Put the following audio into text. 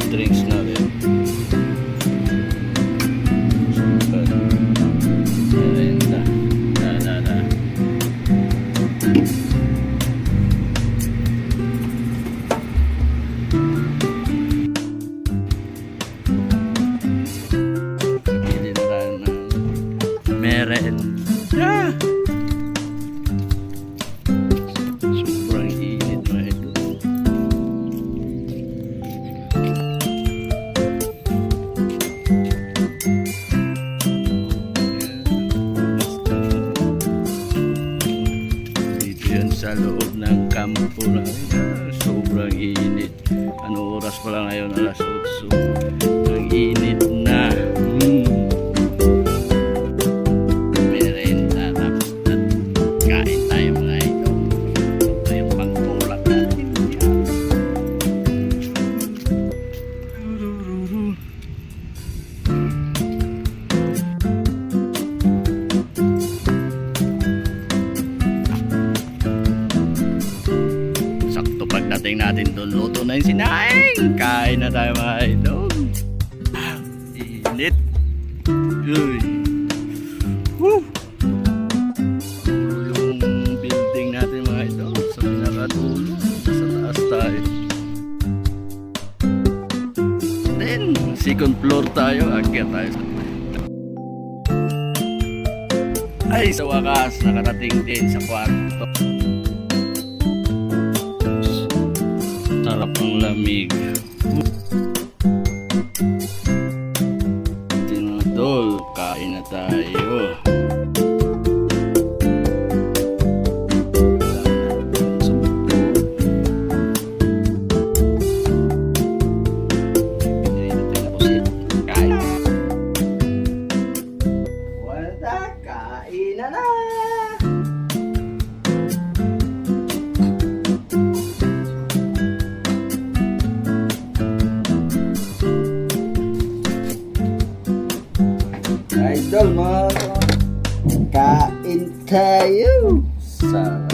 drinks na rin. Super. Merenda. Da. Hindi na tayo ng merenda. Sobrang init na ito. Dito yan sa loob ng kampo na sobrang init. Ano oras pa lang ngayon? Alas 8. Ang init na. Merenda tapos kain tayo mga ito. Ito yung pangtulak natin. Sakto pagdating natin doon, luto na yung sinaing. Kain na tayo mga idol. Init. Uy. Woo. Yung building natin mga idol sa pinakadulo. Sa taas tayo. Then, second floor tayo. Akyat tayo sa ay, sa wakas, nakarating din sa kwarto. Sarap ng lamig. Tinodol, kain na tayo. Kain na na. Idol mga kain tayo. Sarap.